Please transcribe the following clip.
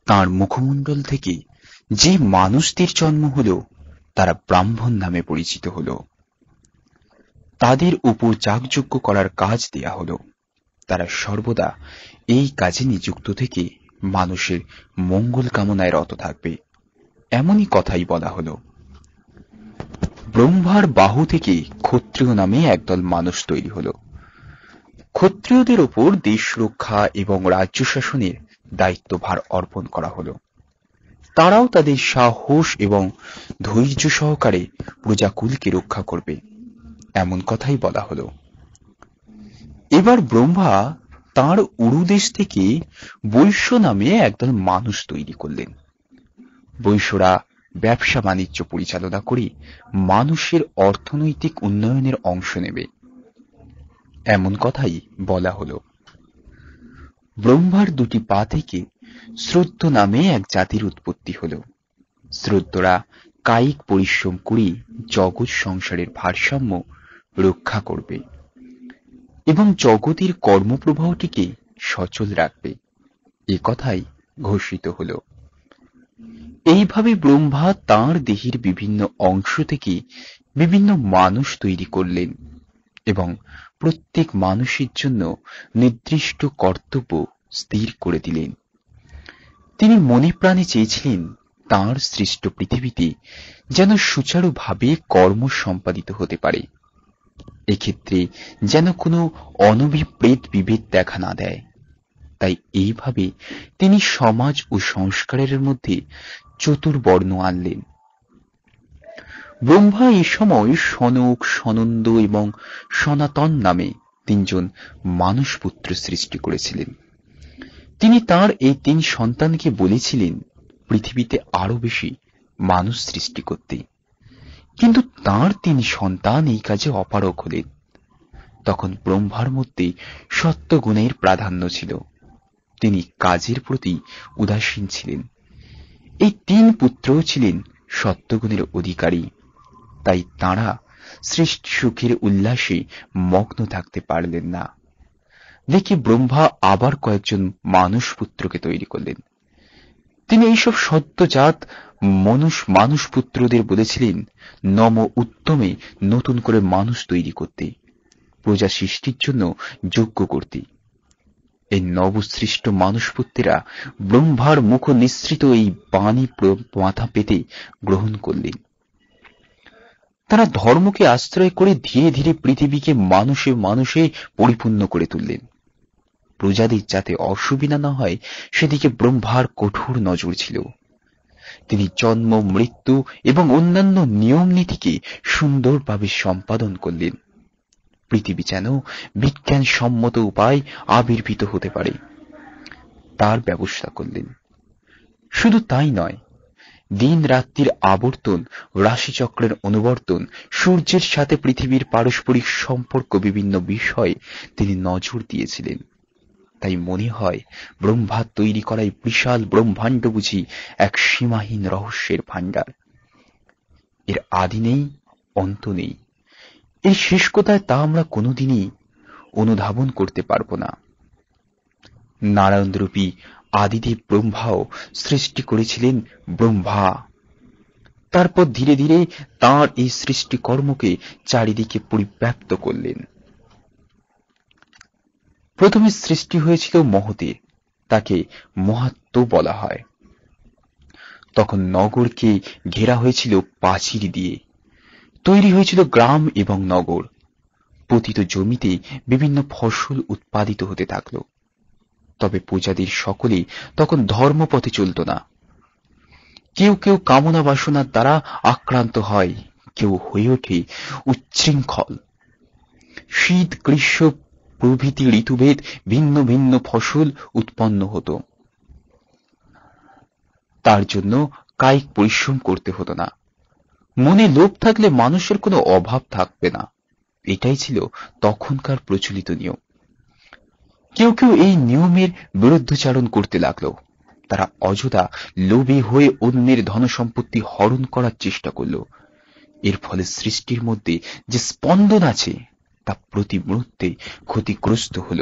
তাঁর মুখমণ্ডল থেকে যে মানুষদের জন্ম হল তারা ব্রাহ্মণ নামে পরিচিত হল। তাদের উপর যাগযজ্ঞ করার কাজ দেয়া হল। তারা সর্বদা এই কাজে নিযুক্ত থেকে মানুষের মঙ্গল কামনায় রত থাকবে, এমনই কথাই বলা হল। ব্রহ্মার বাহু থেকে ক্ষত্রিয় নামে একদল মানুষ তৈরি হল। ক্ষত্রিয়দের ওপর দেশ রক্ষা এবং রাজ্য শাসনের দায়িত্বভার অর্পণ করা হল। তারাও তাদের সাহস এবং ধৈর্য সহকারে প্রজাকুলকে রক্ষা করবে, এমন কথাই বলা হল। এবার ব্রহ্মা তাঁর উরুদেশ থেকে বৈশ্য নামে একদল মানুষ তৈরি করলেন। বৈশ্যরা ব্যবসা বাণিজ্য পরিচালনা করে মানুষের অর্থনৈতিক উন্নয়নের অংশ নেবে, এমন কথাই বলা হল। ব্রহ্মার দুটি পা থেকে শ্রদ্ধ নামে এক জাতির উৎপত্তি হল। শ্রদ্ধরা কায়িক পরিশ্রম করে জগৎ সংসারের ভারসাম্য রক্ষা করবে এবং জগতের কর্মপ্রবাহটিকে সচল রাখবে, এ কথাই ঘোষিত হল। এইভাবে ব্রহ্মা তাঁর দেহের বিভিন্ন অংশ থেকে বিভিন্ন মানুষ তৈরি করলেন এবং প্রত্যেক মানুষের জন্য নির্দিষ্ট কর্তব্য স্থির করে দিলেন। তিনি মনে প্রাণে চেয়েছিলেন তাঁর সৃষ্ট পৃথিবীতে যেন সুচারুভাবে কর্ম সম্পাদিত হতে পারে, এক্ষেত্রে যেন কোনো অনভিপ্রেত বিভেদ দেখা না দেয়। তাই এইভাবে তিনি সমাজ ও সংস্কারের মধ্যে চতুর্বর্ণ আনলেন। ব্রহ্মা এ সময় সনক, সনন্দ এবং সনাতন নামে তিনজন মানসপুত্র সৃষ্টি করেছিলেন। তিনি তাঁর এই তিন সন্তানকে বলেছিলেন পৃথিবীতে আরো বেশি মানুষ সৃষ্টি করতে, কিন্তু তাঁর তিন সন্তান এই কাজে অপারগ হলেন। তখন ব্রহ্মার মধ্যে সত্যগুণের প্রাধান্য ছিল, তিনি কাজের প্রতি উদাসীন ছিলেন। এই তিন পুত্রও ছিলেন সত্যগুণের অধিকারী, তাই তাঁরা সৃষ্টি সুখের উল্লাসে মগ্ন থাকতে পারলেন না। দেখে ব্রহ্মা আবার কয়েকজন মানুষ পুত্রকে তৈরি করলেন। তিনি এইসব সদ্যজাত মানুষ পুত্রদের বলেছিলেন নম উত্তমে নতুন করে মানুষ তৈরি করতে, প্রজা সৃষ্টির জন্য যোগ্য করতে। এই নবসৃষ্ট মানুষপুত্রেরা ব্রহ্মার মুখ নিঃসৃত এই বাণী মাথা পেতে গ্রহণ করলেন। তারা ধর্মকে আশ্রয় করে ধীরে ধীরে পৃথিবীকে মানুষে মানুষে পরিপূর্ণ করে তুললেন। প্রজাদের যাতে অসুবিধা না হয় সেদিকে ব্রহ্মার কঠোর নজর ছিল। তিনি জন্ম, মৃত্যু এবং অন্যান্য নিয়ম নীতিকে সুন্দরভাবে সম্পাদন করলেন, পৃথিবী যেন বিজ্ঞান সম্মত উপায় আবির্ভূত হতে পারে তার ব্যবস্থা করলেন। শুধু তাই নয়, দিন রাত্রির আবর্তন, রাশিচক্রের অনুবর্তন, সূর্যের সাথে পৃথিবীর পারস্পরিক সম্পর্ক, বিভিন্ন বিষয়ে তিনি নজর দিয়েছিলেন। তাই মনে হয় ব্রহ্মা তৈরি করাই বিশাল ব্রহ্মাণ্ড বুঝি এক সীমাহীন রহস্যের ভাণ্ডার। এর আদি নেই, অন্ত নেই। এই শেষ কোথায় তা আমরা কোনোদিনই অনুধাবন করতে পারব না। নারায়ণরূপী আদিদেব ব্রহ্মাও সৃষ্টি করেছিলেন ব্রহ্মা। তারপর ধীরে ধীরে তাঁর এই সৃষ্টি কর্মকে চারিদিকে পরিব্যাপ্ত করলেন। প্রথমে সৃষ্টি হয়েছিল মহতের, তাকে মহাত্ম বলা হয়। তখন নগরকে ঘেরা হয়েছিল প্রাচীর দিয়ে, তৈরি হয়েছিল গ্রাম এবং নগর। পতিত জমিতে বিভিন্ন ফসল উৎপাদিত হতে থাকল। তবে প্রজাদের সকলেই তখন ধর্মপথে চলত না। কেউ কেউ কামনা বাসনার দ্বারা আক্রান্ত হয়, কেউ হয়ে ওঠে উচ্ছৃঙ্খল। শীত, গ্রীষ্ম প্রভৃতি ঋতুভেদ ভিন্ন ভিন্ন ফসল উৎপন্ন হতো। তার জন্য কায়িক পরিশ্রম করতে হতো না। মনে লোভ থাকলে মানুষের কোনো অভাব থাকবে না, এটাই ছিল তখনকার প্রচলিত নিয়ম। কেউ কেউ এই নিয়মের বিরুদ্ধাচরণ করতে লাগলো। তারা অযথা লোভী হয়ে অন্যের ধনসম্পত্তি হরণ করার চেষ্টা করল। এর ফলে সৃষ্টির মধ্যে যে স্পন্দন আছে তা প্রতি মুহূর্তে ক্ষতিগ্রস্ত হল।